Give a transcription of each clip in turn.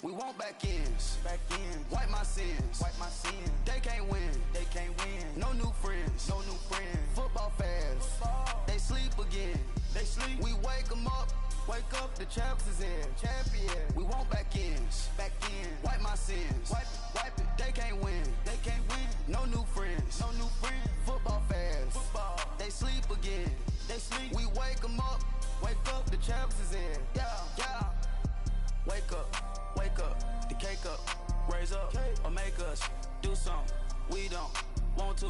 We want back ends. Wipe my sins. They can't win. No new friends. Football fans. They sleep again. We wake them up. Wake up, the champs is in. We want back ends. Wipe my sins. Wipe it. They can't win. No new friends. Football fans. They sleep again. We wake them up. Wake up, the champs is in. Yeah. Wake up, the cake up, raise up, or make us do something we don't want to.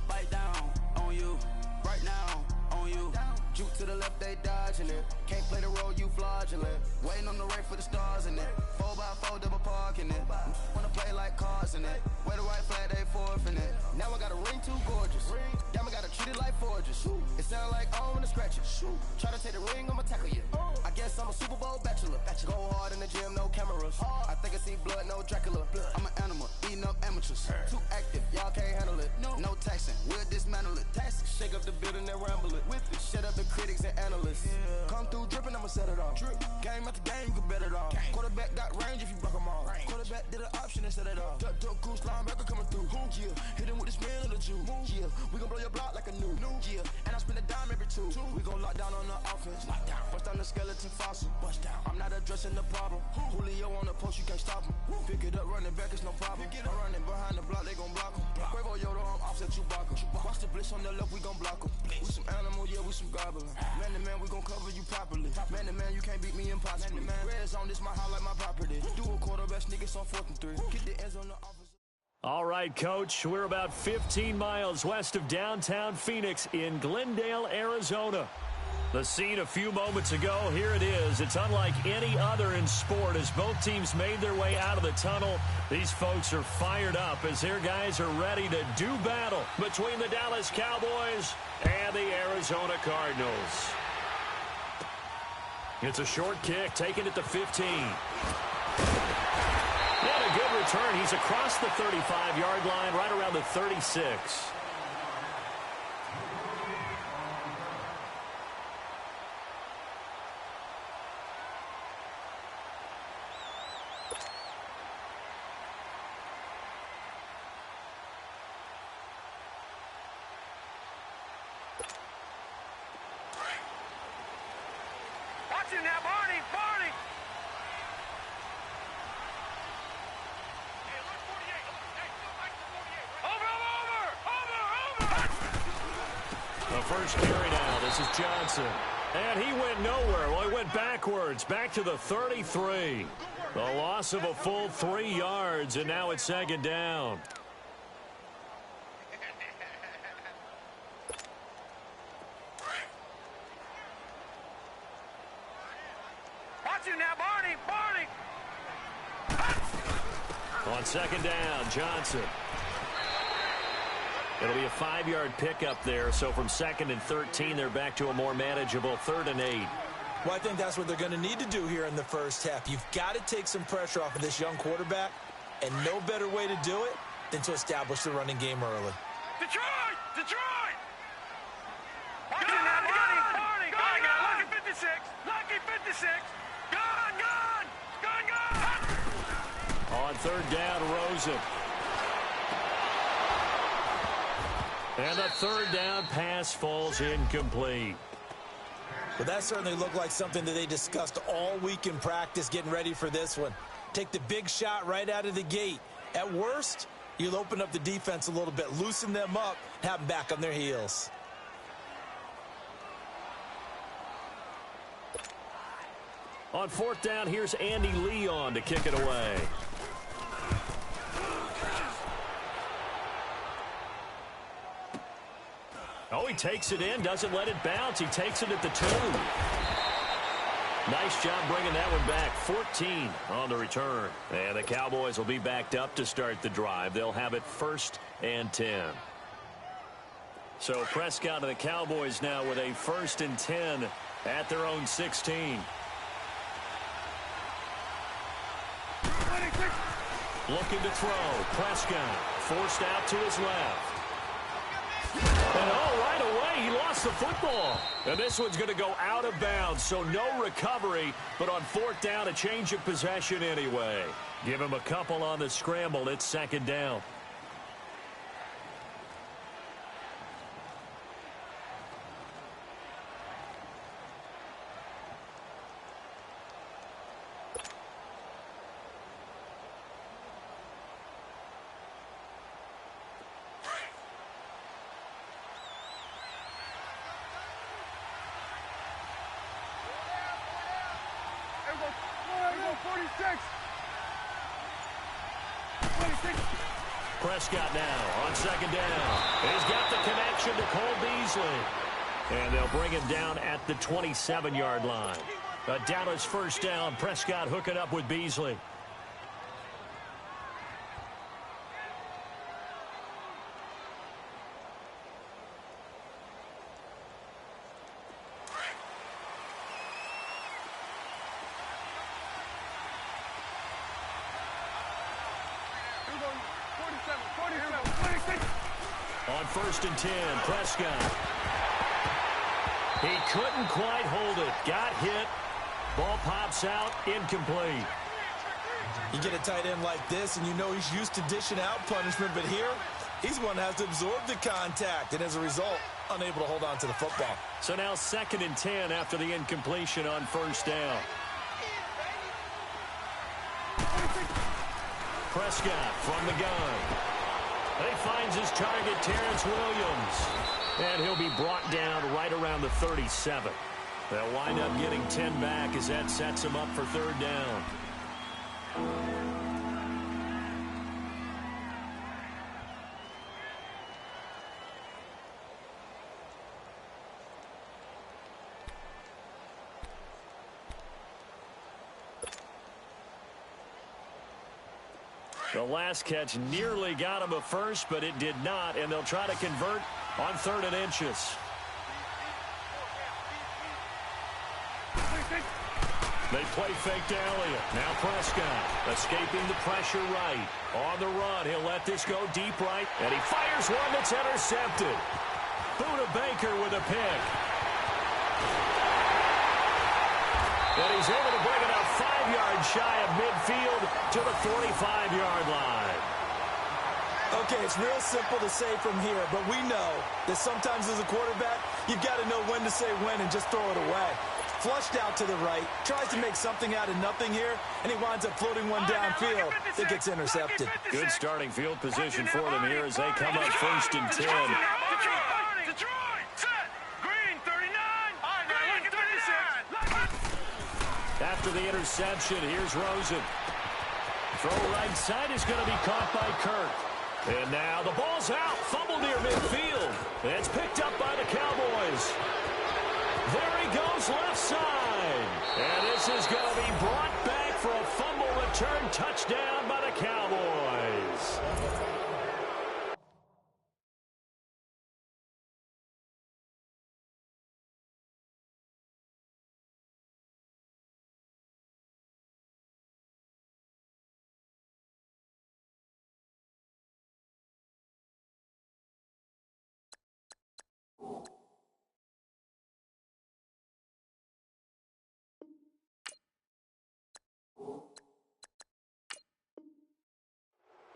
Bite down on you, right now on you. Juke to the left, they dodging it. Can't play the role, you fraudulent. Waiting on the race for the stars in it. 4x4 double parking it. Wanna play like cars in it. Wear the right flag, they forfeit it. Now I got a ring too gorgeous. Damn, I gotta treat it like forges. It sound like I wanna scratch it. Try to take the ring, I'ma tackle you. I guess I'm a Super Bowl bachelor. Go hard in the gym, no cameras. I think I see blood, no Dracula. I'm an animal, eating up amateurs. Too active, y'all can't handle it. No taxing, we'll dismantle it. Shake up the building and ramble it. Whip it, shut up the critics and analysts. Come through dripping, I'ma set it off. Game after game, you can bet it off. Quarterback got range if you block them all. Quarterback did an option and set it off. Duck goose linebacker coming through. Yeah, hit him with the spin of the Jew. Yeah, we gon' blow your block like a new. Yeah, and I spend a dime every two. We gon' lock down on the offense. Bust down the skeleton fossil. I'm not addressing the problem. Julio on the post, you can't stop him. Pick it up, running back, it's no problem. I'm running behind the block, they gon' block him. Quavo Yoda, I'm offset Chewbacca. Watch the blitz on the left, we gon' block him. We some animal, yeah, we some goblin. Man to man, we gon' cover you properly. Man to man, you can't beat me impossibly. Red zone, this my highlight, my property. Do a quarterback sneak, it's on 4th and 3. Get the ends on the office. All right, Coach, we're about 15 miles west of downtown Phoenix in Glendale, Arizona. The scene a few moments ago, here it is. It's unlike any other in sport as both teams made their way out of the tunnel. These folks are fired up as their guys are ready to do battle between the Dallas Cowboys and the Arizona Cardinals. It's a short kick, taken at the 15. And a good return. He's across the 35-yard line, right around the 36. Now, Barney! Hey, look, 48. Hey, go back to 48. Over! The first carry now. This is Johnson. And he went nowhere. Well, he went backwards, back to the 33. The loss of a full 3 yards, and now it's 2nd down. Now, Barney! On 2nd down, Johnson. It'll be a 5-yard pickup there, so from 2nd and 13, they're back to a more manageable 3rd and 8. Well, I think that's what they're going to need to do here in the first half. You've got to take some pressure off of this young quarterback, and no better way to do it than to establish the running game early. Detroit! Watch it now, Barney! Lucky 56! Lucky 56! Gone! On 3rd down, Rosen. And the 3rd down pass falls incomplete. Well, that certainly looked like something that they discussed all week in practice getting ready for this one. Take the big shot right out of the gate. At worst, you'll open up the defense a little bit, loosen them up, have them back on their heels. On 4th down, here's Andy Leon to kick it away. Oh, he takes it in, doesn't let it bounce. He takes it at the 2. Nice job bringing that one back. 14 on the return. And the Cowboys will be backed up to start the drive. They'll have it 1st and 10. So Prescott and the Cowboys now with a 1st and 10 at their own 16. Looking to throw. Prescott forced out to his left. And right away, he lost the football. And this one's going to go out of bounds, so no recovery. But on 4th down, a change of possession anyway. Give him a couple on the scramble. It's 2nd down. Prescott now on 2nd down. He's got the connection to Cole Beasley. And they'll bring him down at the 27-yard line. A Dallas 1st down. Prescott hooking up with Beasley. On 1st and 10, Prescott. He couldn't quite hold it. Got hit. Ball pops out. Incomplete. You get a tight end like this, and you know he's used to dishing out punishment, but here, he's one that has to absorb the contact, and as a result, unable to hold on to the football. So now 2nd and 10 after the incompletion on 1st down. Prescott from the gun. He finds his target, Terrence Williams. And he'll be brought down right around the 37. They'll wind up getting 10 back as that sets him up for 3rd down. The last catch nearly got him a first, but it did not, and they'll try to convert on 3rd and inches. They play fake to Elliott. Now Prescott escaping the pressure right. On the run, he'll let this go deep right, and he fires one that's intercepted. Buda Baker with a pick. And he's able to bring it up 5 yards shy of midfield to the 45-yard line. Okay, it's real simple to say from here, but we know that sometimes as a quarterback, you've got to know when to say when and just throw it away. Flushed out to the right, tries to make something out of nothing here, and he winds up floating one downfield that gets intercepted. Good starting field position for them here as they come up 1st and 10. After the interception, here's Rosen. Throw right side is going to be caught by Kirk. And now the ball's out. Fumble near midfield. It's picked up by the Cowboys. There he goes left side. And this is going to be brought back for a fumble return touchdown by the Cowboys.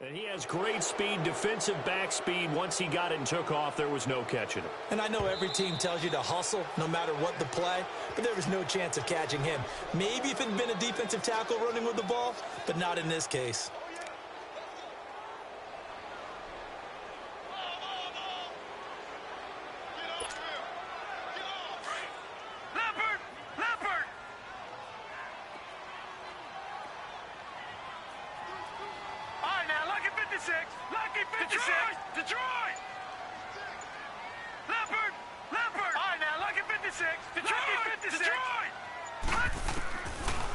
And he has great speed, defensive back speed. Once he got it and took off, there was no catching him. And I know every team tells you to hustle no matter what the play, but there was no chance of catching him. Maybe if it had been a defensive tackle running with the ball, but not in this case. Detroit! Leopard! All right, now, lucky 56. Detroit!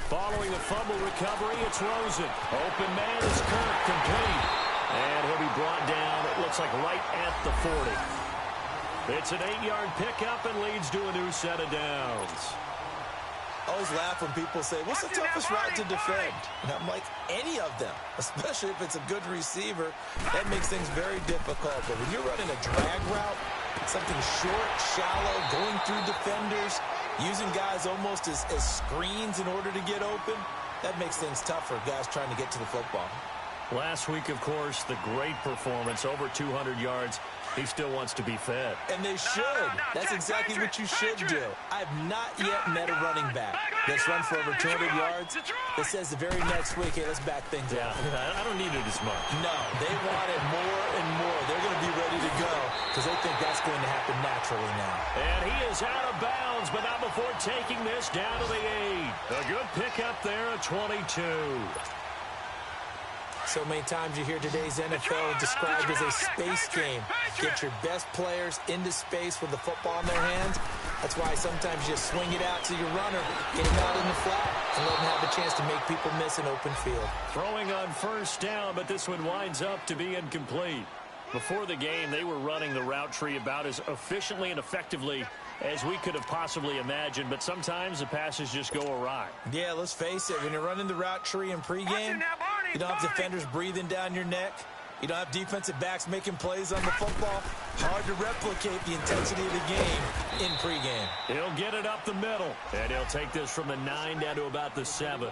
Following the fumble recovery, it's Rosen. Open man is Kirk, complete. And he'll be brought down, it looks like right at the 40. It's an 8-yard pickup and leads to a new set of downs. I always laugh when people say, what's the toughest route to defend? And I'm like, any of them, especially if it's a good receiver. That makes things very difficult. But when you're running a drag route, Something short, shallow, going through defenders, using guys almost as screens in order to get open. That makes things tough for guys trying to get to the football. Last week, of course, the great performance, over 200 yards. He still wants to be fed. And they should. That's exactly what you should do. I have not yet met a running back that's run for over 200 yards that says the very next week, hey, let's back things up. I don't need it as much. No, they want it more and more. They're going to be ready to go because they think that's going to happen naturally now. And he is out of bounds, but not before taking this down to the 8. A good pickup there at 22. So many times you hear today's NFL described as a space game. Get your best players into space with the football in their hands. That's why sometimes you swing it out to your runner, get him out in the flat, and let him have a chance to make people miss an open field. Throwing on first down, but this one winds up to be incomplete. Before the game, they were running the route tree about as efficiently and effectively as we could have possibly imagined, but sometimes the passes just go awry. Yeah, let's face it, when you're running the route tree in pregame, you don't have defenders breathing down your neck. You don't have defensive backs making plays on the football. Hard to replicate the intensity of the game in pregame. He'll get it up the middle, and he'll take this from the 9 down to about the 7.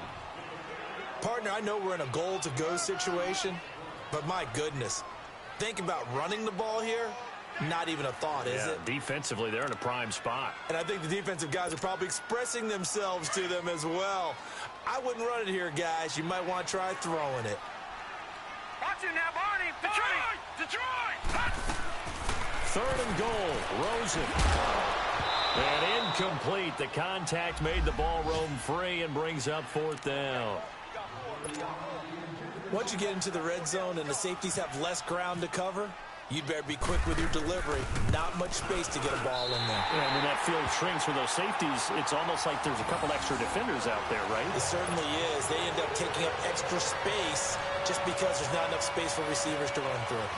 Partner, I know we're in a goal-to-go situation, but my goodness, think about running the ball here. Not even a thought, is it? Defensively, they're in a prime spot. And I think the defensive guys are probably expressing themselves to them as well. I wouldn't run it here, guys. You might want to try throwing it. Watch it now, Barney. Detroit! 3rd and goal. Rosen. And incomplete. The contact made the ball roam free and brings up 4th down. Once you get into the red zone and the safeties have less ground to cover, you'd better be quick with your delivery. Not much space to get a ball in there. And when that field shrinks for those safeties, it's almost like there's a couple extra defenders out there, right? It certainly is. They end up taking up extra space just because there's not enough space for receivers to run through.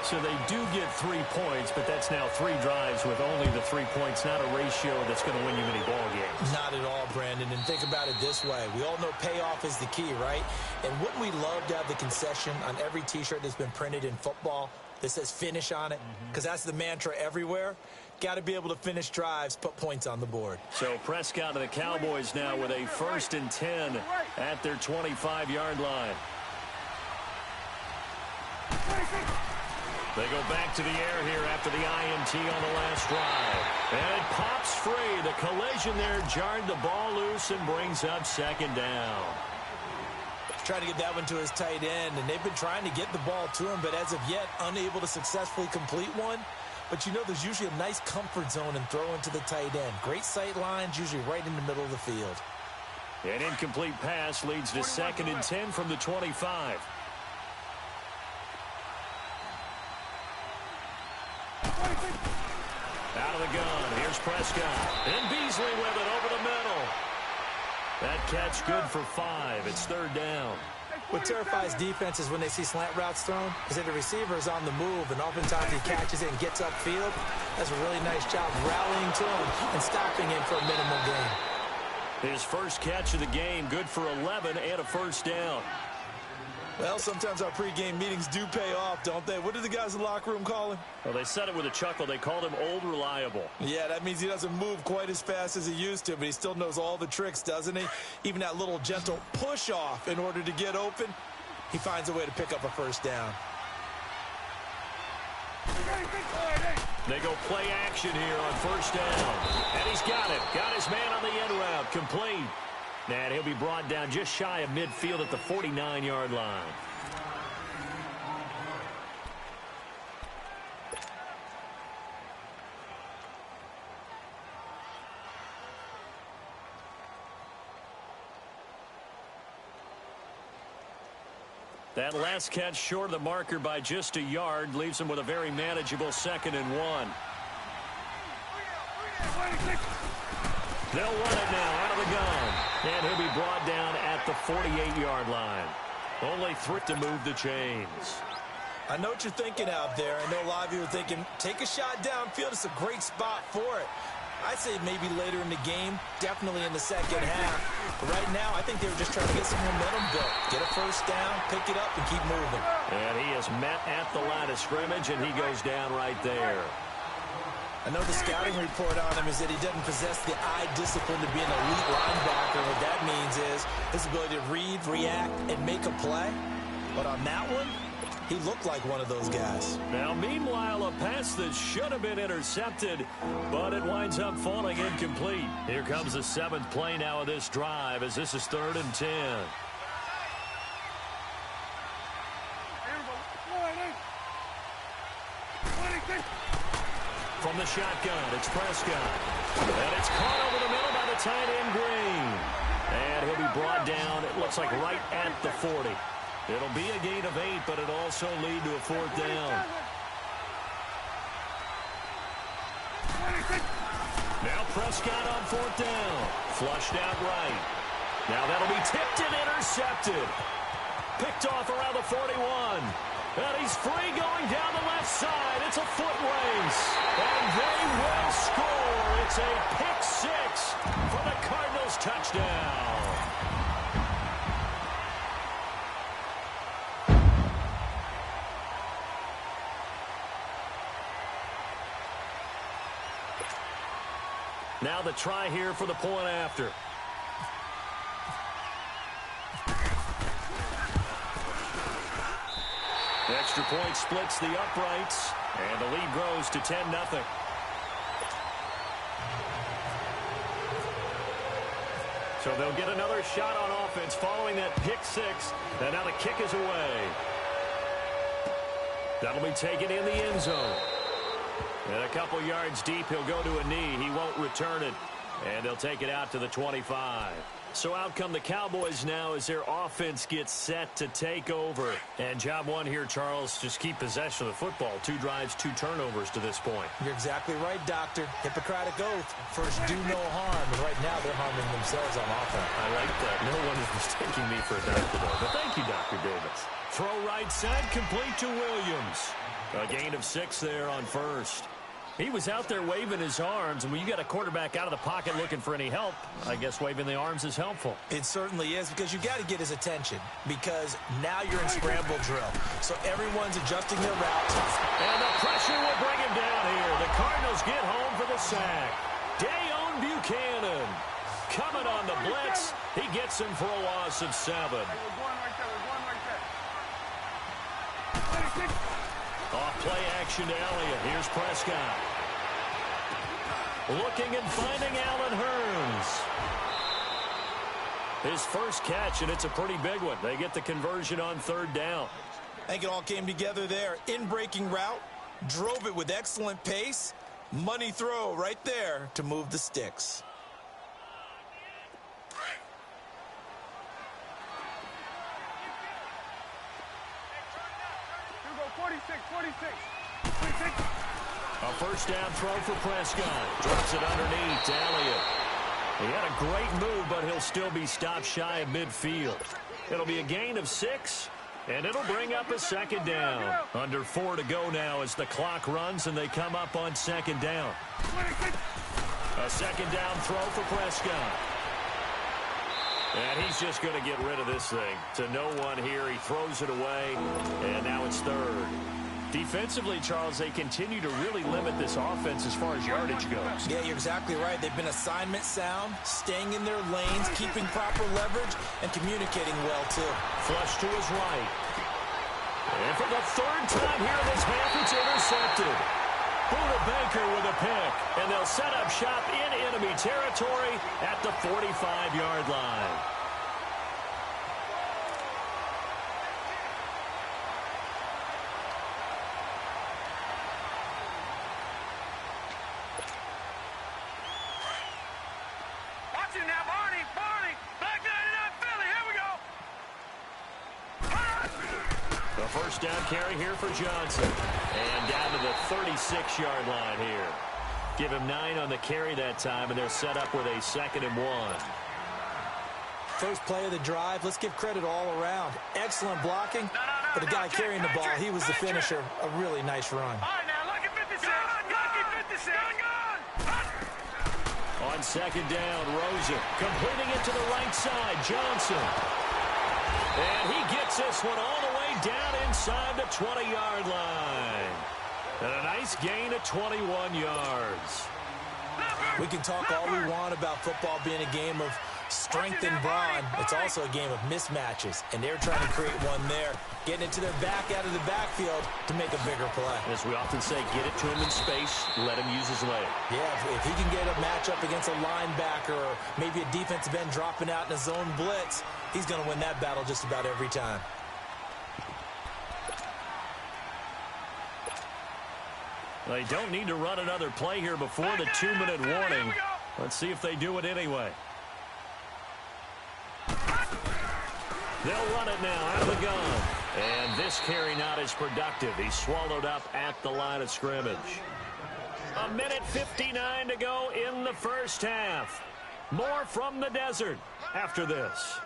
So they do get 3 points, but that's now 3 drives with only the 3 points, not a ratio that's going to win you many ball games. Not at all, Brandon. And think about it this way. We all know payoff is the key, right? And wouldn't we love to have the concession on every T-shirt that's been printed in football that says finish on it? Because that's the mantra everywhere. Got to be able to finish drives, put points on the board. So Prescott and the Cowboys now with a 1st and 10 at their 25-yard line. They go back to the air here after the INT on the last drive. And it pops free. The collision there jarred the ball loose and brings up 2nd down. Trying to get that one to his tight end, and they've been trying to get the ball to him, but as of yet, unable to successfully complete one. But you know there's usually a nice comfort zone and throw into the tight end. Great sight lines, usually right in the middle of the field. An incomplete pass leads to 2nd and 10 from the 25. Out of the gun, here's Prescott. And Beasley with it over the middle. That catch good for 5. It's 3rd down. What terrifies defenses when they see slant routes thrown is that the receiver is on the move, and oftentimes he catches it and gets upfield. That's a really nice job rallying to him and stopping him for a minimal gain. His first catch of the game, good for 11 and a 1st down. Well, sometimes our pregame meetings do pay off, don't they? What did the guys in the locker room call him? Well, they said it with a chuckle. They called him Old Reliable. Yeah, that means he doesn't move quite as fast as he used to, but he still knows all the tricks, doesn't he? Even that little gentle push-off in order to get open, he finds a way to pick up a 1st down. They go play action here on 1st down. And he's got it. Got his man on the end route. Complete. And he'll be brought down just shy of midfield at the 49-yard line. That last catch short of the marker by just a yard leaves him with a very manageable 2nd and 1. They'll run it now out of the gun. And he'll be brought down at the 48-yard line. Only 3 to move the chains. I know what you're thinking out there. I know a lot of you are thinking, take a shot downfield. It's a great spot for it. I'd say maybe later in the game, definitely in the 2nd half. But right now, I think they were just trying to get some momentum built. Get a 1st down, pick it up, and keep moving. And he is met at the line of scrimmage, and he goes down right there. I know the scouting report on him is that he doesn't possess the eye discipline to be an elite linebacker. What that means is his ability to read, react, and make a play. But on that one, he looked like one of those guys. Now, meanwhile, a pass that should have been intercepted, but it winds up falling incomplete. Here comes the 7th play now of this drive as this is 3rd and 10. From the shotgun, it's Prescott. And it's caught over the middle by the tight end, Green. And he'll be brought down, it looks like right at the 40. It'll be a gain of 8, but it'll also lead to a 4th down. Now Prescott on 4th down. Flushed out right. Now that'll be tipped and intercepted. Picked off around the 41. And he's free going down the left side. It's a foot race. And they will score. It's a pick-6 for the Cardinals touchdown. Now the try here for the point after. Extra point splits the uprights, and the lead grows to 10-0. So they'll get another shot on offense following that pick-6, and now the kick is away. That'll be taken in the end zone. And a couple yards deep, he'll go to a knee. He won't return it, and they'll take it out to the 25. So out come the Cowboys now as their offense gets set to take over. And job one here, Charles, just keep possession of the football. 2 drives, 2 turnovers to this point. You're exactly right, Doctor. Hippocratic oath. First, do no harm. And right now, they're harming themselves on offense. I like that. No one is mistaking me for a doctor, though. But thank you, Dr. Davis. Throw right side, complete to Williams. A gain of 6 there on first. He was out there waving his arms, and when you got a quarterback out of the pocket looking for any help, I guess waving the arms is helpful. It certainly is, because you got to get his attention, because now you're in scramble drill. So everyone's adjusting their routes. And the pressure will bring him down here. The Cardinals get home for the sack. Dayon Buchanan coming on the blitz. He gets him for a loss of 7. Off play action to Elliott. Here's Prescott. Looking and finding Allen Hurns. His first catch, and it's a pretty big one. They get the conversion on 3rd down. I think it all came together there. In-breaking route. Drove it with excellent pace. Money throw right there to move the sticks. 46. A first down throw for Prescott. Drops it underneath to Elliott. He had a great move, but he'll still be stopped shy of midfield. It'll be a gain of 6, and it'll bring up a 2nd down. Under 4 to go now as the clock runs, and they come up on 2nd down. A 2nd down throw for Prescott. And he's just going to get rid of this thing. To no one here. He throws it away, and now it's 3rd. Defensively, Charles, they continue to really limit this offense as far as yardage goes. Yeah, you're exactly right. They've been assignment sound, staying in their lanes, keeping proper leverage, and communicating well, too. Flush to his right. And for the 3rd time here in this half, it's intercepted. Buda Baker with a pick, and they'll set up shop in enemy territory at the 45-yard line. Watch it now, Barney. Back 99 Philly. Here we go. The first down carry here for Johnson. And down to the 36-yard line here. Give him 9 on the carry that time, and they're set up with a 2nd and 1. First play of the drive. Let's give credit all around. Excellent blocking. But the guy carrying the ball, he was the finisher. A really nice run. All right, now, lucky 56. Lucky 56. On 2nd down, Rosen completing it to the right side. Johnson. And he gets this one all the way down inside the 20-yard line. And a nice gain of 21 yards. We can talk all we want about football being a game of strength and brawn. It's also a game of mismatches, and they're trying to create one there, getting it to their back out of the backfield to make a bigger play. As we often say, get it to him in space, let him use his leg. Yeah, if he can get a matchup against a linebacker or maybe a defensive end dropping out in a zone blitz, he's going to win that battle just about every time. They don't need to run another play here before the 2-minute warning. Let's see if they do it anyway. They'll run it now out of the gun. And this carry not as productive. He's swallowed up at the line of scrimmage. 1:59 to go in the first half. More from the desert after this.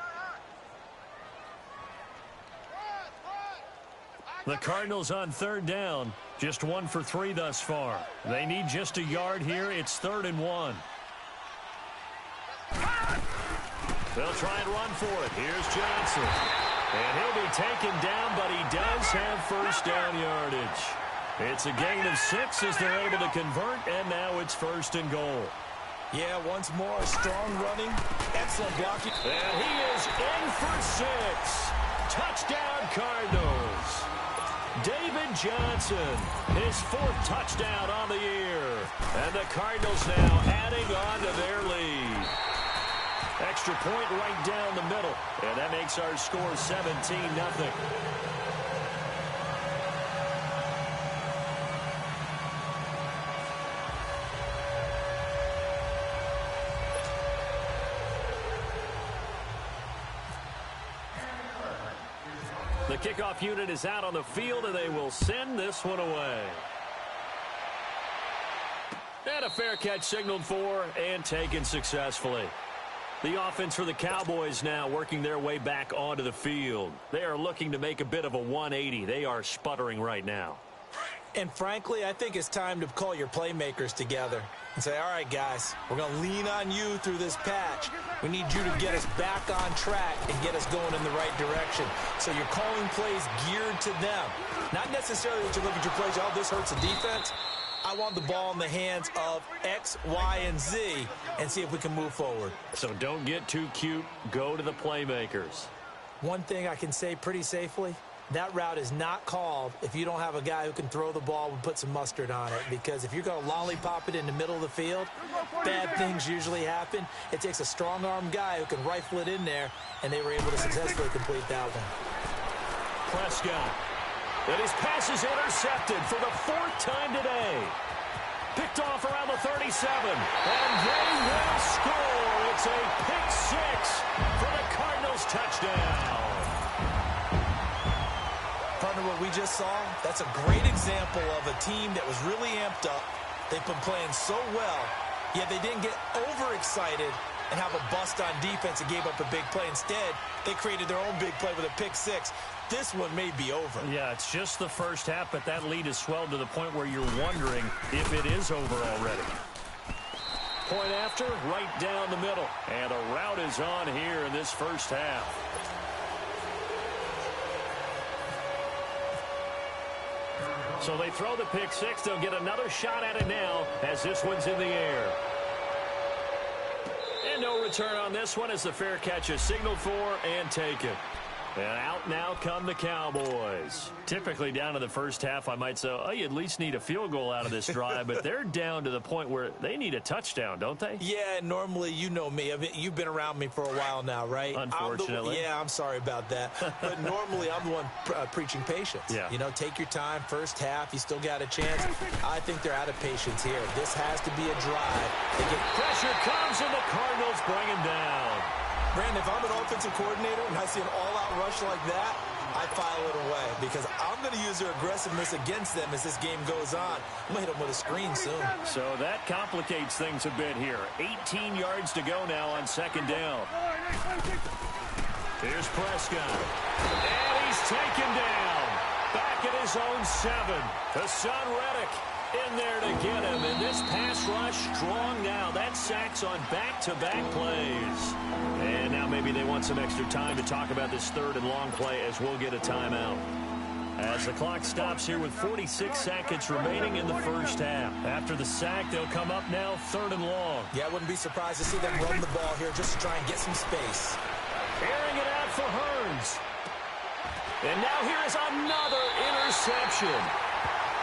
The Cardinals on 3rd down. Just 1 for 3 thus far. They need just a yard here. It's 3rd and 1. They'll try and run for it. Here's Johnson. And he'll be taken down, but he does have first down yardage. It's a gain of 6 as they're able to convert, and now it's 1st and goal. Yeah, once more, strong running, excellent blocking. And he is in for 6. Touchdown, Cardinals. David Johnson, his 4th touchdown on the year. And the Cardinals now adding on to their lead. Extra point right down the middle. And that makes our score 17-0. The kickoff unit is out on the field, and they will send this one away. And a fair catch signaled for and taken successfully. The offense for the Cowboys now working their way back onto the field. They are looking to make a bit of a 180. They are sputtering right now. And frankly, I think it's time to call your playmakers together and say, all right, guys, we're going to lean on you through this patch. We need you to get us back on track and get us going in the right direction. So you're calling plays geared to them. Not necessarily that you look at your plays, oh, this hurts the defense. I want the ball in the hands of X, Y, and Z and see if we can move forward. So don't get too cute. Go to the playmakers. One thing I can say pretty safely, that route is not called if you don't have a guy who can throw the ball and put some mustard on it. Because if you're going to lollipop it in the middle of the field, bad things usually happen. It takes a strong-arm guy who can rifle it in there, and they were able to successfully complete that one. Prescott. And his pass is intercepted for the 4th time today. Picked off around the 37. And they will score. It's a pick 6 for the Cardinals touchdown. Partner, what we just saw, that's a great example of a team that was really amped up. They've been playing so well, yet they didn't get overexcited and have a bust on defense and gave up a big play. Instead, they created their own big play with a pick 6. This one may be over. Yeah, it's just the first half, but that lead has swelled to the point where you're wondering if it is over already. Point after, right down the middle. And a route is on here in this first half. So they throw the pick 6. They'll get another shot at it now as this one's in the air. And no return on this one as the fair catch is signaled for and taken. And out now come the Cowboys. Typically down to the first half, I might say, oh, you at least need a field goal out of this drive. But they're down to the point where they need a touchdown, don't they? Yeah, normally, you know me. I mean, you've been around me for a while now, right? Unfortunately. I'm sorry about that. But normally, I'm the one preaching patience. Yeah. You know, take your time, first half, you still got a chance. I think they're out of patience here. This has to be a drive. Pressure comes, and the Cardinals bring him down. Brandon, if I'm an offensive coordinator and I see an all-out rush like that, I file it away because I'm going to use their aggressiveness against them as this game goes on. I'm going to hit them with a screen soon. So that complicates things a bit here. 18 yards to go now on 2nd down. Here's Prescott. And he's taken down. Back at his own 7. Hassan Reddick in there to get him. And this pass rush strong now. That sacks on back-to-back plays. And now maybe they want some extra time to talk about this 3rd and long play as we'll get a timeout. as the clock stops here with 46 seconds remaining in the first half. After the sack, they'll come up now 3rd and long. Yeah, I wouldn't be surprised to see them run the ball here just to try and get some space. Airing it out for Hearns. And now here is another interception.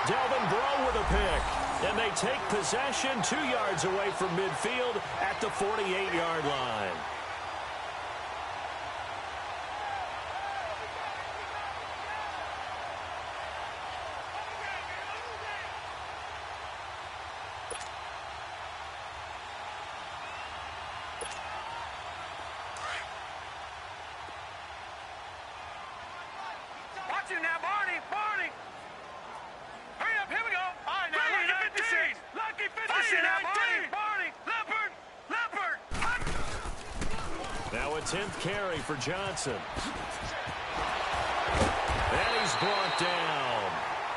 Delvin Breaux with a pick. And they take possession 2 yards away from midfield at the 48-yard line. Watch him now, Barney. Barney. Hurry up. Here we go. All right, now, Lucky 56. Lucky 56. Now, Barney. Leopard. Leopard. Now a 10th carry for Johnson. And he's brought down.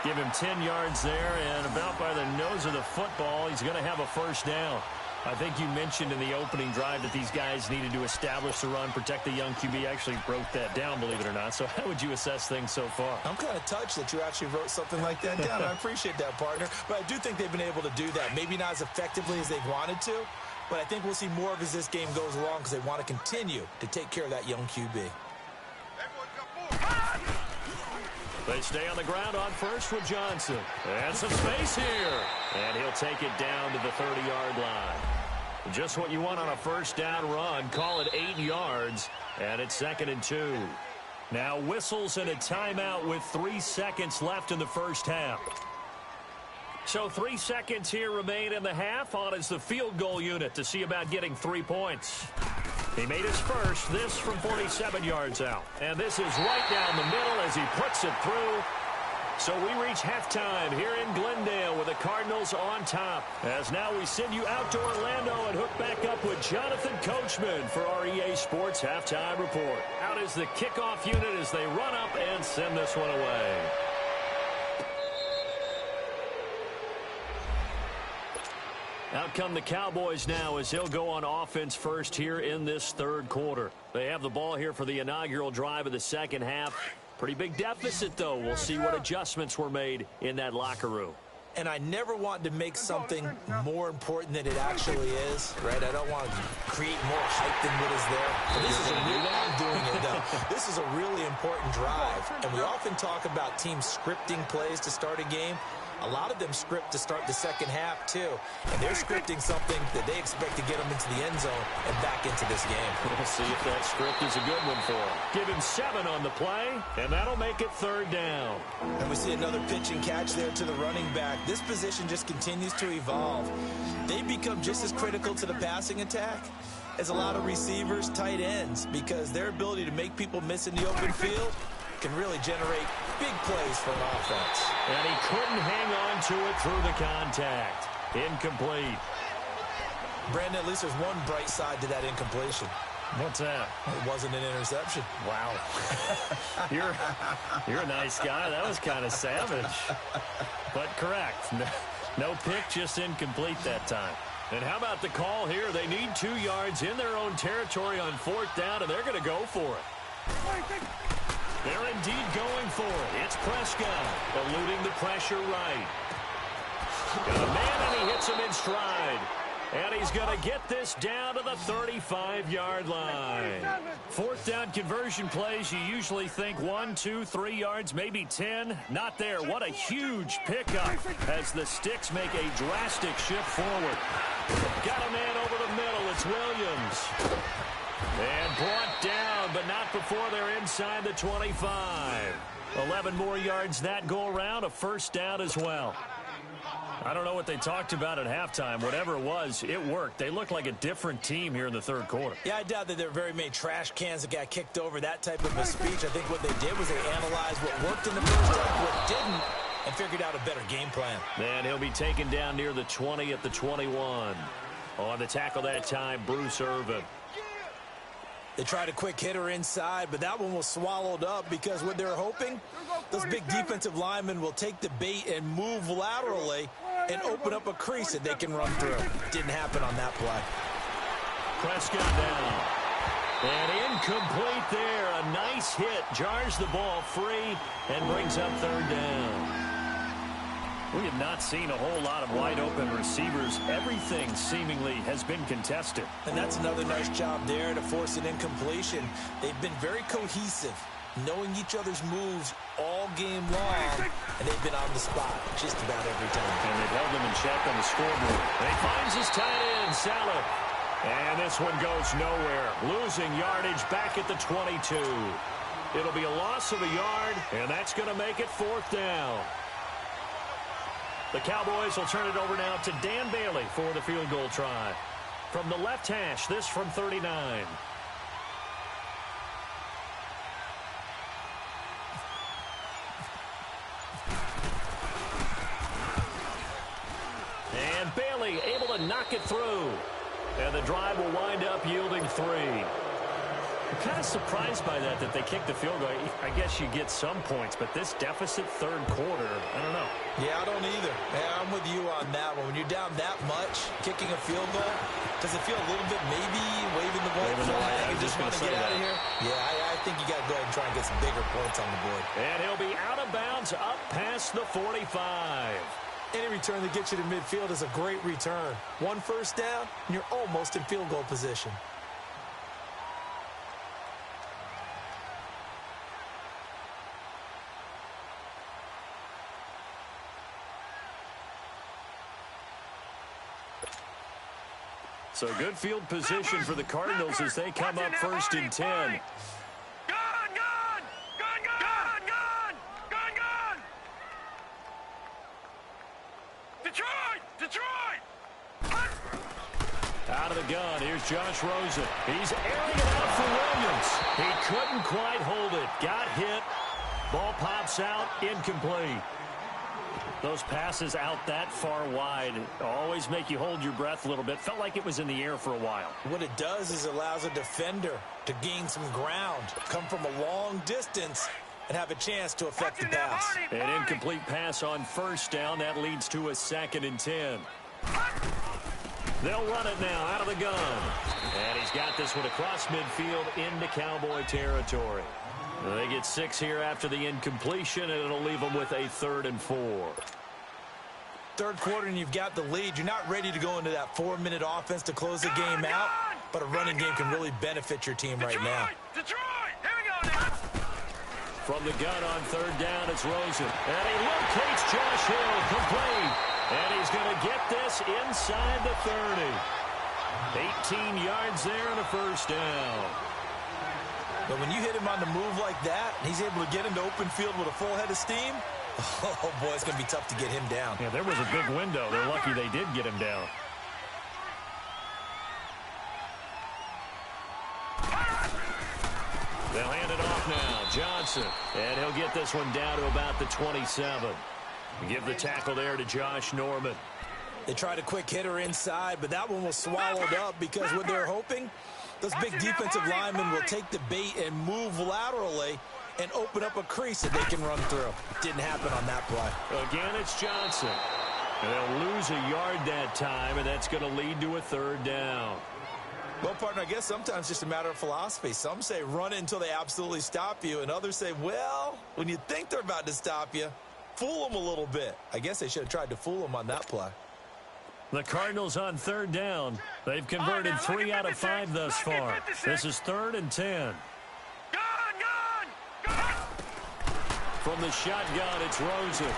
Give him 10 yards there, and about by the nose of the football, he's going to have a first down. I think you mentioned in the opening drive that these guys needed to establish the run, protect the young QB. I actually wrote that down, believe it or not. So how would you assess things so far? I'm kind of touched that you actually wrote something like that down. I appreciate that, partner. But I do think they've been able to do that. Maybe not as effectively as they've wanted to, but I think we'll see more of as this game goes along because they want to continue to take care of that young QB. They stay on the ground on first with Johnson. And some space here. And he'll take it down to the 30-yard line. Just what you want on a first down run. Call it 8 yards. And it's 2nd and 2. Now whistles and a timeout with 3 seconds left in the first half. So 3 seconds here remain in the half. On is the field goal unit to see about getting 3 points. He made his first, this from 47 yards out. And this is right down the middle as he puts it through. So we reach halftime here in Glendale with the Cardinals on top. As now we send you out to Orlando and hook back up with Jonathan Coachman for our EA Sports Halftime Report. Out is the kickoff unit as they run up and send this one away. Out come the Cowboys now as they'll go on offense first here in this 3rd quarter. They have the ball here for the inaugural drive of the second half. Pretty big deficit, though. We'll see what adjustments were made in that locker room. And I never want to make something more important than it actually is, right? I don't want to create more hype than what is there. But this is I'm doing it, though. This is a really important drive. And we often talk about teams scripting plays to start a game. A lot of them script to start the second half, too. And they're scripting something that they expect to get them into the end zone and back into this game. We'll see if that script is a good one for him. Give him 7 on the play, and that'll make it 3rd down. And we see another pitch and catch there to the running back. This position just continues to evolve. They become just as critical to the passing attack as a lot of receivers, tight ends, because their ability to make people miss in the open field can really generate big plays for an offense. And he couldn't hang on to it through the contact. Incomplete. Brandon, at least there's one bright side to that incompletion. What's that? It wasn't an interception. Wow. You're a nice guy. That was kind of savage. But correct. No pick, just incomplete that time. And how about the call here? They need 2 yards in their own territory on 4th down, and they're going to go for it. They're indeed going for it. It's Prescott eluding the pressure right. Got a man, and he hits him in stride. And he's going to get this down to the 35-yard line. 4th down conversion plays, you usually think 1, 2, 3 yards, maybe 10. Not there. What a huge pickup as the Sticks make a drastic shift forward. Got a man over the middle. It's Williams. And brought down, but not before they're inside the 25. 11 more yards that go around, a first down as well. I don't know what they talked about at halftime. Whatever it was, it worked. They look like a different team here in the 3rd quarter. Yeah, I doubt that there were very many trash cans that got kicked over, that type of a speech. I think what they did was they analyzed what worked in the first half, what didn't, and figured out a better game plan. And he'll be taken down near the 20 at the 21. On the tackle that time, Bruce Irvin. They tried a quick hitter inside, but that one was swallowed up because what they're hoping, those big defensive linemen will take the bait and move laterally and open up a crease that they can run through. Didn't happen on that play. Prescott down. And incomplete there. A nice hit. Jars the ball free and brings up third down. We have not seen a whole lot of wide-open receivers. Everything seemingly has been contested. And that's another nice job there to force an incompletion. They've been very cohesive, knowing each other's moves all game long, and they've been on the spot just about every time. And they've held them in check on the scoreboard. And he finds his tight end, Salah. And this one goes nowhere. Losing yardage back at the 22. It'll be a loss of a yard, and that's going to make it fourth down. The Cowboys will turn it over now to Dan Bailey for the field goal try. From the left hash, this from 39. And Bailey able to knock it through. And the drive will wind up yielding 3. I'm kind of surprised by that they kicked the field goal. I guess you get some points, but this deficit third quarter, I don't know. Yeah, I don't either. Yeah, I'm with you on that one. When you're down that much, kicking a field goal, does it feel a little bit maybe waving the white flag and just want to get out of here? Yeah, I think you got to go ahead and try and get some bigger points on the board. And he'll be out of bounds up past the 45. Any return that gets you to midfield is a great return. One first down, and you're almost in field goal position. So good field position for the Cardinals as they come up first and 10. Gun! Detroit! Out of the gun, here's Josh Rosen. He's airing it out for Williams. He couldn't quite hold it. Got hit. Ball pops out, incomplete. Those passes out that far wide always make you hold your breath a little bit. Felt like it was in the air for a while. What it does is allows a defender to gain some ground, come from a long distance, and have a chance to affect the pass. An incomplete pass on first down. That leads to a 2nd and 10. They'll run it now out of the gun. And he's got this one across midfield into Cowboy territory. They get 6 here after the incompletion, and it'll leave them with a 3rd and 4. Third quarter, and you've got the lead. You're not ready to go into that 4-minute offense to close the game out, but a running game can really benefit your team right now. Detroit! Here we go now! From the gun on third down, it's Rosen. And he locates Josh Hill, complete. And he's going to get this inside the 30. 18 yards there and a first down. But when you hit him on the move like that, and he's able to get into open field with a full head of steam, oh, boy, it's going to be tough to get him down. Yeah, there was a big window. They're lucky they did get him down. They'll hand it off now. Johnson. And he'll get this one down to about the 27. Give the tackle there to Josh Norman. They tried a quick hitter inside, but that one was swallowed up because what they're hoping, those big defensive linemen will take the bait and move laterally and open up a crease that they can run through. Didn't happen on that play. Again, it's Johnson. And they'll lose a yard that time, and that's going to lead to a 3rd down. Well, partner, I guess sometimes it's just a matter of philosophy. Some say run it until they absolutely stop you, and others say, well, when you think they're about to stop you, fool them a little bit. I guess they should have tried to fool them on that play. The Cardinals on 3rd down. They've converted 3 out of 5 thus far. This is 3rd and 10. From the shotgun, it's Rosen.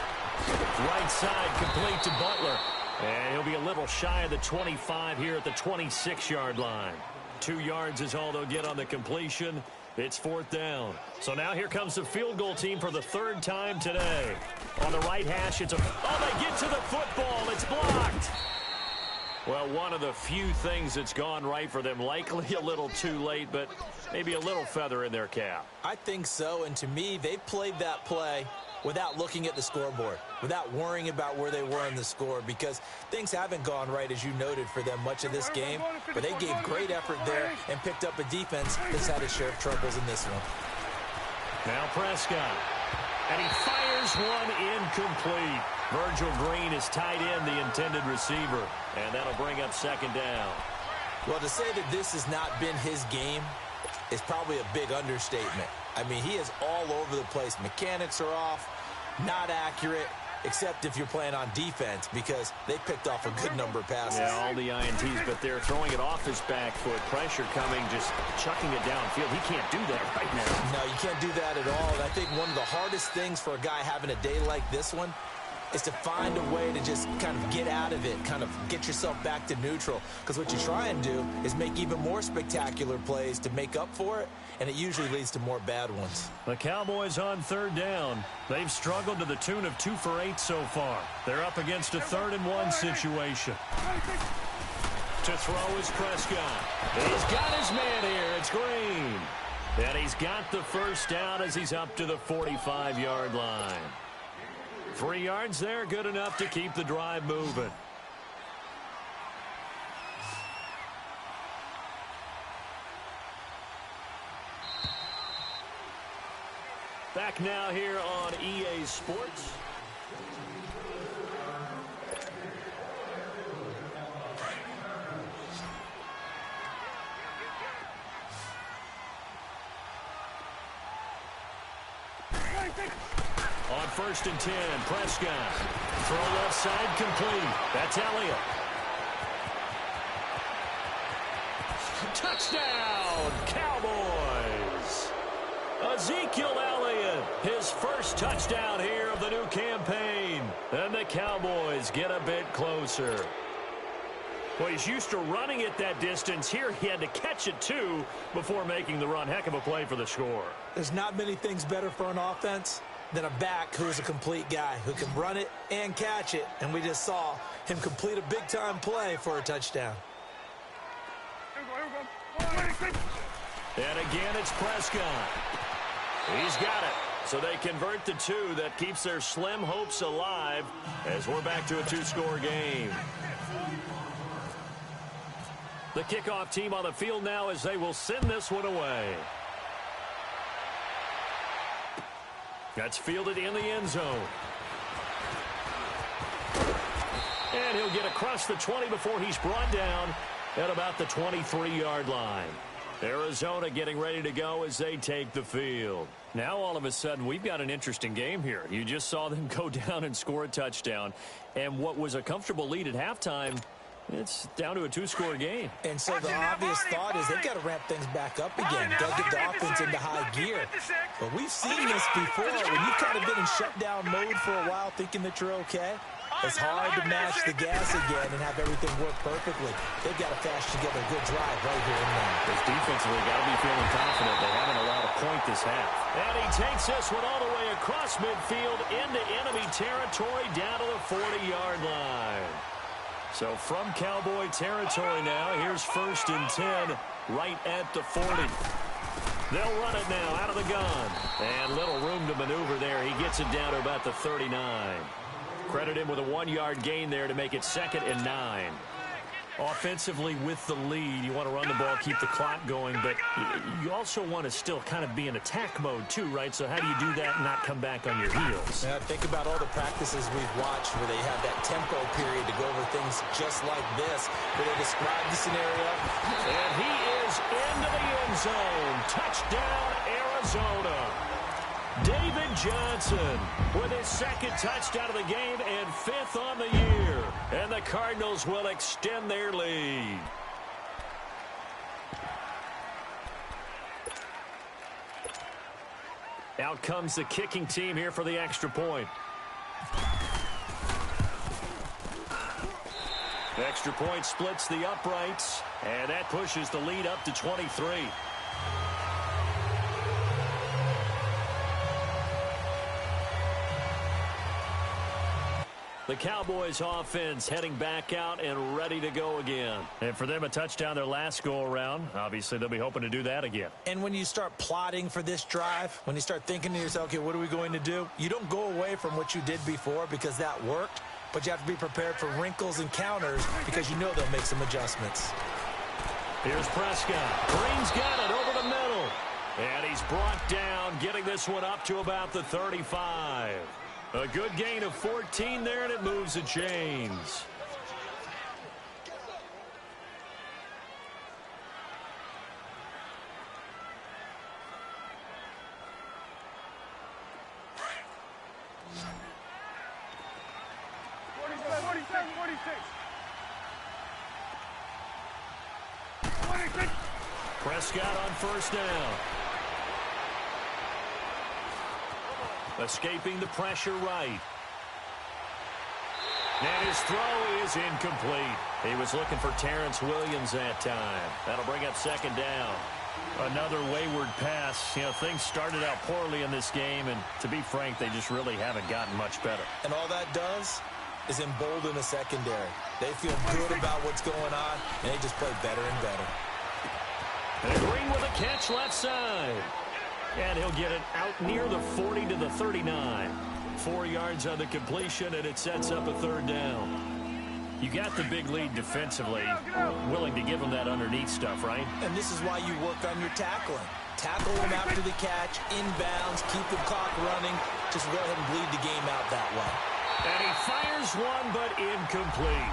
Right side complete to Butler. And he'll be a little shy of the 25 here at the 26-yard line. 2 yards is all they'll get on the completion. It's 4th down. So now here comes the field goal team for the 3rd time today. On the right hash, it's a... Oh, they get to the football. It's blocked. Well, one of the few things that's gone right for them. Likely a little too late, but maybe a little feather in their cap. I think so, and to me, they played that play without looking at the scoreboard, without worrying about where they were in the score, because things haven't gone right, as you noted, for them much of this game. But they gave great effort there and picked up a defense that's had its share of troubles in this one. Now Prescott. And he fires one incomplete. Virgil Green is tight end, the intended receiver. And that'll bring up 2nd down. Well, to say that this has not been his game is probably a big understatement. I mean, he is all over the place. Mechanics are off, not accurate, except if you're playing on defense, because they picked off a good number of passes. Yeah, all the INTs, but they're throwing it off his back foot. Pressure coming, just chucking it downfield. He can't do that right now. No, you can't do that at all. And I think one of the hardest things for a guy having a day like this one is to find a way to just kind of get out of it, kind of get yourself back to neutral. Because what you try and do is make even more spectacular plays to make up for it, and it usually leads to more bad ones. The Cowboys on third down. They've struggled to the tune of 2 for 8 so far. They're up against a 3rd-and-1 situation. To throw is Prescott. He's got his man here. It's Green. And he's got the first down as he's up to the 45-yard line. 3 yards there, good enough to keep the drive moving. Back now here on EA Sports. On 1st and 10, Prescott. Throw left side complete. That's Elliott. Touchdown, Cowboys. Ezekiel Elliott, his first touchdown here of the new campaign. And the Cowboys get a bit closer. Well, he's used to running it that distance. Here he had to catch it, too, before making the run. Heck of a play for the score. There's not many things better for an offense than a back who is a complete guy who can run it and catch it. And we just saw him complete a big-time play for a touchdown. And again, it's Prescott. He's got it. So they convert the 2. That keeps their slim hopes alive as we're back to a 2-score game. The kickoff team on the field now as they will send this one away. That's fielded in the end zone. And he'll get across the 20 before he's brought down at about the 23-yard line. Arizona getting ready to go as they take the field. Now all of a sudden we've got an interesting game here. You just saw them go down and score a touchdown. And what was a comfortable lead at halftime, it's down to a 2-score game. And so the obvious thought is they've got to ramp things back up again. They'll get the offense into high gear. But we've seen this before when you've kind of been in shutdown mode for a while thinking that you're okay. It's hard to match the gas again and have everything work perfectly. They've got to flash together a good drive right here and now. Because defensively got to be feeling confident. They haven't allowed a point this half. And he takes this one all the way across midfield into enemy territory down to the 40-yard line. So from Cowboy territory now, here's 1st and 10 right at the 40. They'll run it now out of the gun. And little room to maneuver there. He gets it down to about the 39. Credit him with a 1-yard gain there to make it 2nd and 9. Offensively with the lead, you want to run the ball, keep the clock going, but you also want to still kind of be in attack mode too, right? So how do you do that and not come back on your heels? Yeah, think about all the practices we've watched where they have that tempo period to go over things just like this, where they describe the scenario. And he is into the end zone. Touchdown, Arizona. David Johnson with his 2nd touchdown of the game and 5th on the year. And the Cardinals will extend their lead. Out comes the kicking team here for the extra point. The extra point splits the uprights, and that pushes the lead up to 23. The Cowboys offense heading back out and ready to go again. And for them, a touchdown their last go-around. Obviously, they'll be hoping to do that again. And when you start plotting for this drive, when you start thinking to yourself, okay, what are we going to do? You don't go away from what you did before because that worked, but you have to be prepared for wrinkles and counters because you know they'll make some adjustments. Here's Prescott. Green's got it over the middle. And he's brought down, getting this one up to about the 35. A good gain of 14 there, and it moves the chains. Prescott on first down. Escaping the pressure right. And his throw is incomplete. He was looking for Terrence Williams that time. That'll bring up second down. Another wayward pass. You know, things started out poorly in this game, and to be frank, they just really haven't gotten much better. And all that does is embolden the secondary. They feel good about what's going on, and they just play better and better. And Green with a catch left side. And he'll get it out near the 40 to the 39. 4 yards on the completion, and it sets up a third down. You got the big lead defensively, willing to give them that underneath stuff, right? And this is why you work on your tackling. Tackle them after the catch, inbounds, keep the clock running. Just go ahead and bleed the game out that way. And he fires one, but incomplete.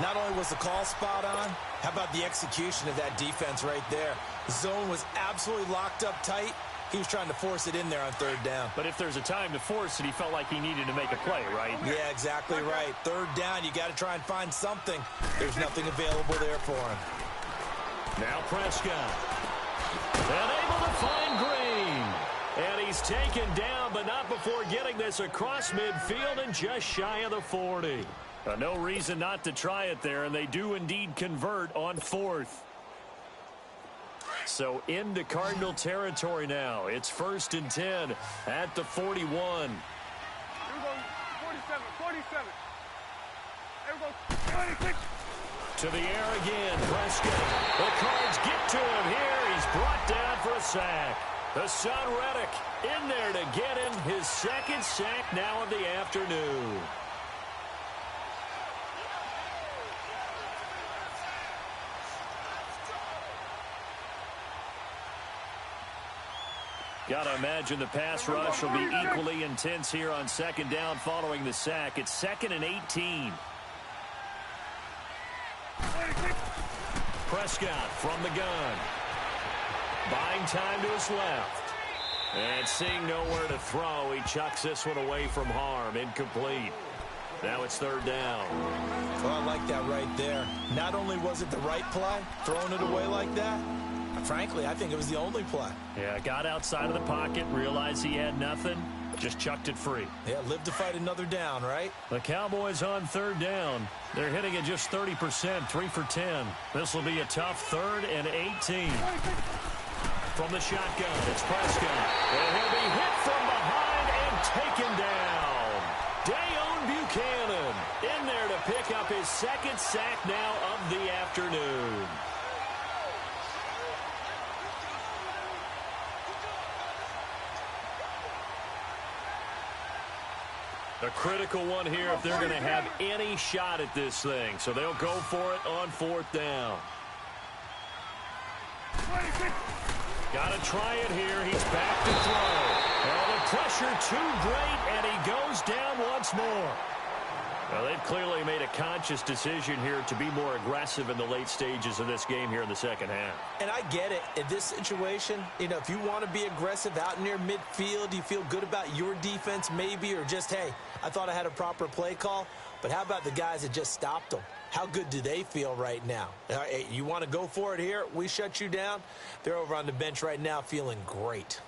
Not only was the call spot on, how about the execution of that defense right there? The zone was absolutely locked up tight. He was trying to force it in there on third down. But if there's a time to force it, he felt like he needed to make a play, right? Yeah, exactly right. Third down, you got to try and find something. There's nothing available there for him. Now Prescott. And able to find Green. And he's taken down, but not before getting this across midfield and just shy of the 40. No reason not to try it there, and they do indeed convert on fourth. So into Cardinal territory now. It's 1st and 10 at the 41. Here we go, 47. Here we go, 26. To the air again, Prescott. The Cards get to him here. He's brought down for a sack. The son Reddick in there to get him his second sack now of the afternoon. Got to imagine the pass rush will be equally intense here on second down following the sack. It's 2nd and 18. Prescott from the gun. Buying time to his left. And seeing nowhere to throw, he chucks this one away from harm. Incomplete. Now it's third down. Well, I like that right there. Not only was it the right play, throwing it away like that, frankly, I think it was the only play. Yeah, got outside of the pocket, realized he had nothing, just chucked it free. Yeah, live to fight another down, right? The Cowboys on third down. They're hitting at just 30%, 3 for 10. This will be a tough 3rd and 18. From the shotgun, it's Prescott. And he'll be hit from behind and taken down. Dayon Buchanan in there to pick up his second sack now of the afternoon. A critical one here if they're going to have any shot at this thing. So they'll go for it on 4th down. Got to try it here. He's back to throw. Well, the pressure too great, and he goes down once more. Well, they've clearly made a conscious decision here to be more aggressive in the late stages of this game here in the second half. And I get it. In this situation, you know, if you want to be aggressive out near midfield, you feel good about your defense maybe, or just, hey, I thought I had a proper play call. But how about the guys that just stopped them? How good do they feel right now? Hey, you want to go for it here? We shut you down. They're over on the bench right now feeling great.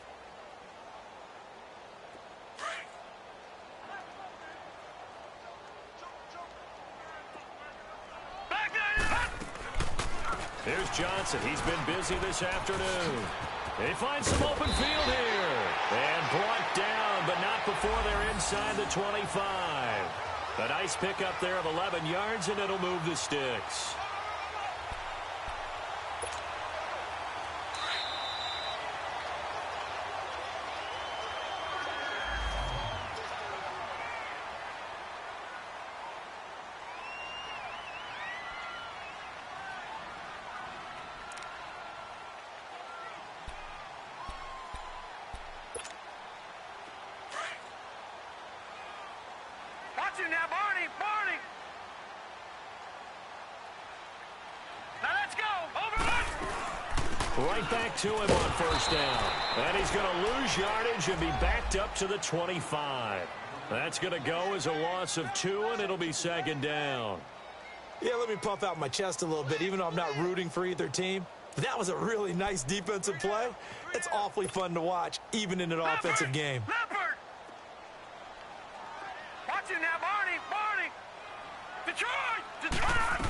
Here's Johnson. He's been busy this afternoon. They find some open field here. And brought down, but not before they're inside the 25. A nice pickup there of 11 yards, and it'll move the sticks. Watch him now, Barney. Now let's go. Over. Right back to him on first down. And he's going to lose yardage and be backed up to the 25. That's going to go as a loss of 2, and it'll be second down. Yeah, let me puff out my chest a little bit, even though I'm not rooting for either team. But that was a really nice defensive play. It's awfully fun to watch, even in an offensive game. Leopard! Watch it now, Barney! Barney! Detroit! Detroit!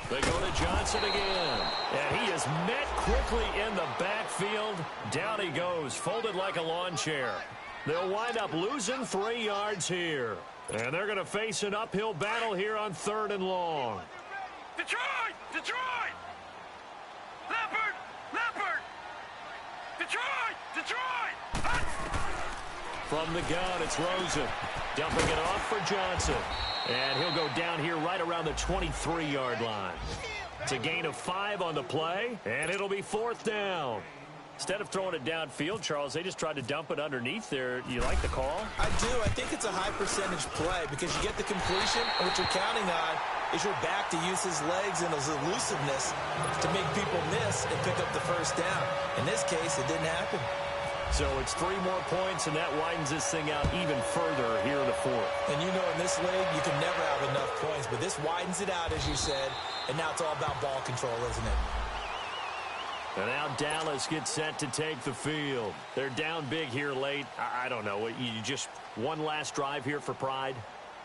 They go to Johnson again. And he is met quickly in the backfield. Down he goes, folded like a lawn chair. They'll wind up losing 3 yards here. And they're going to face an uphill battle here on 3rd and long. Detroit! Detroit! Leopard! Leopard! Detroit! Detroit! From the gun, it's Rosen. Dumping it off for Johnson. And he'll go down here right around the 23-yard line. It's a gain of 5 on the play, and it'll be 4th down. Instead of throwing it downfield, Charles, they just tried to dump it underneath there. You like the call? I do. I think it's a high-percentage play because you get the completion, and what you're counting on is your back to use his legs and his elusiveness to make people miss and pick up the first down. In this case, it didn't happen. So it's 3 more points, and that widens this thing out even further here in the 4th. And you know in this league, you can never have enough points, but this widens it out, as you said, and now it's all about ball control, isn't it? And now Dallas gets set to take the field. They're down big here late. I don't know. You just one last drive here for pride?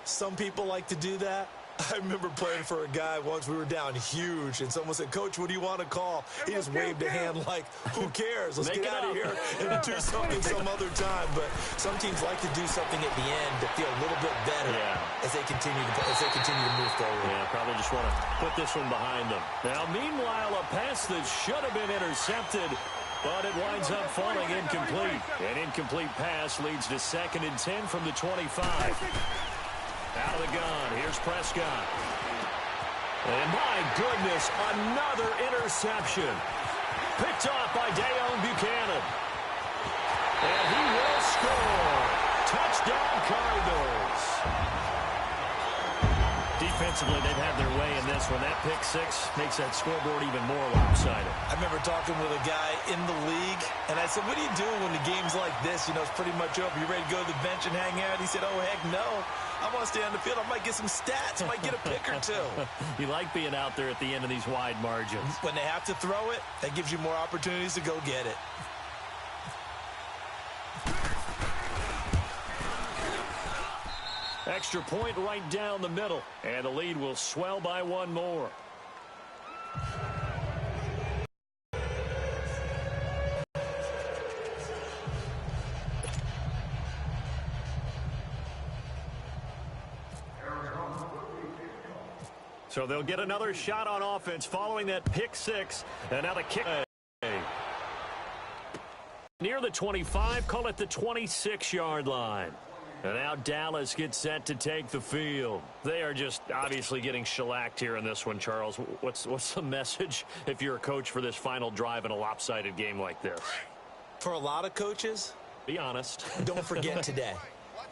Some people like to do that. I remember playing for a guy once. We were down huge, and someone said, "Coach, what do you want to call?" He just waved a hand like, who cares? Let's get out of here and do something some other time. But some teams like to do something at the end to feel a little bit better as they continue to move forward. Yeah, probably just want to put this one behind them. Now, meanwhile, a pass that should have been intercepted, but it winds up falling incomplete. An incomplete pass leads to 2nd and 10 from the 25. Out of the gun, here's Prescott. And my goodness, another interception. Picked off by Dayon Buchanan. And he will score. Touchdown, Cardinals. Defensively, they've had their way in this one. That pick 6 makes that scoreboard even more lopsided. I remember talking with a guy in the league, and I said, "What do you do when the game's like this? You know, it's pretty much over. You ready to go to the bench and hang out?" He said, "Oh, heck no. I want to stay on the field. I might get some stats. I might get a pick or 2. You like being out there at the end of these wide margins. When they have to throw it, that gives you more opportunities to go get it. Extra point right down the middle, and the lead will swell by 1 more. So they'll get another shot on offense following that pick 6, and now the kick. Near the 25, call it the 26-yard line. And now Dallas gets set to take the field. They are just obviously getting shellacked here in this one, Charles. What's the message if you're a coach for this final drive in a lopsided game like this? For a lot of coaches, be honest. Don't forget today.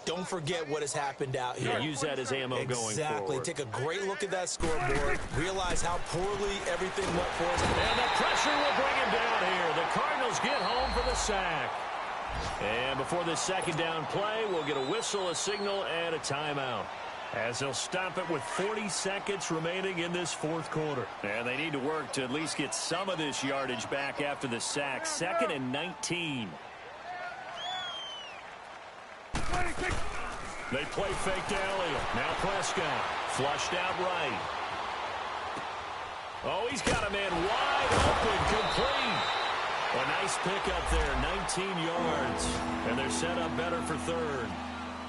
Don't forget what has happened out here. Yeah, use that as ammo going forward. Exactly. Take a great look at that scoreboard. Realize how poorly everything went for us. And the pressure will bring him down here. The Cardinals get home for the sack. And before this 2nd down play, we'll get a whistle, a signal, and a timeout, as they'll stop it with 40 seconds remaining in this 4th quarter. And they need to work to at least get some of this yardage back after the sack. 2nd and 19. They play fake to Elliott. Now Prescott. Flushed out right. Oh, he's got a man wide open, complete. A nice pickup there, 19 yards. And they're set up better for 3rd.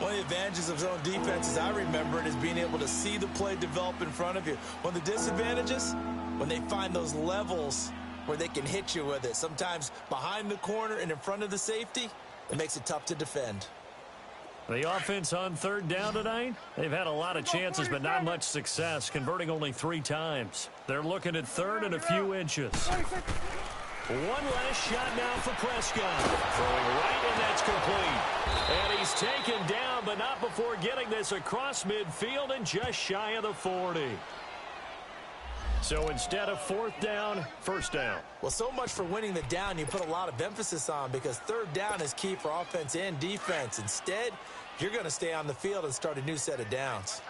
One of the advantages of zone defense, as I remember it, is being able to see the play develop in front of you. One of the disadvantages, when they find those levels where they can hit you with it. Sometimes behind the corner and in front of the safety, it makes it tough to defend. The offense on 3rd down tonight, they've had a lot of chances, but not much success, converting only 3 times. They're looking at 3rd and a few inches. One last shot now for Prescott. Throwing right, and that's complete. And he's taken down, but not before getting this across midfield and just shy of the 40. So instead of 4th down, 1st down. Well, so much for winning the down you put a lot of emphasis on, because 3rd down is key for offense and defense. Instead, you're going to stay on the field and start a new set of downs.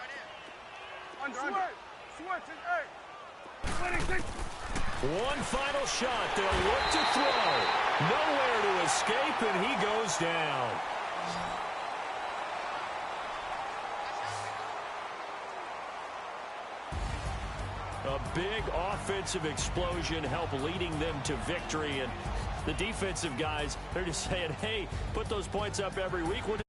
One final shot. They'll look to throw. Nowhere to escape, and he goes down. A big offensive explosion helped leading them to victory. And the defensive guys, they're just saying, hey, put those points up every week. We're